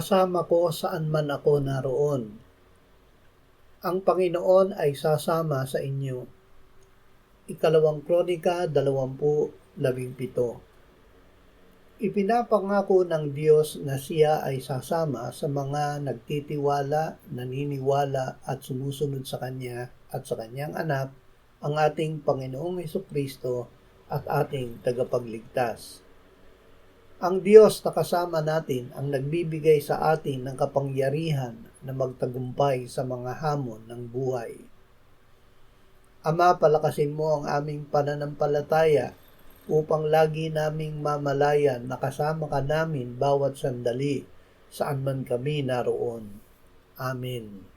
kasama ko saan man ako naroon. Ang Panginoon ay sasama sa inyo. Ikalawang Kronika 20:17. Ipinapangako ng Diyos na siya ay sasama sa mga nagtitiwala, naniniwala at sumusunod sa Kanya at sa Kanyang anak, ang ating Panginoong Hesukristo at ating tagapagligtas. Ang Diyos na kasama natin ang nagbibigay sa atin ng kapangyarihan na magtagumpay sa mga hamon ng buhay. Ama, palakasin mo ang aming pananampalataya upang lagi naming mamalayan na kasama ka namin bawat sandali saan man kami naroon. Amen.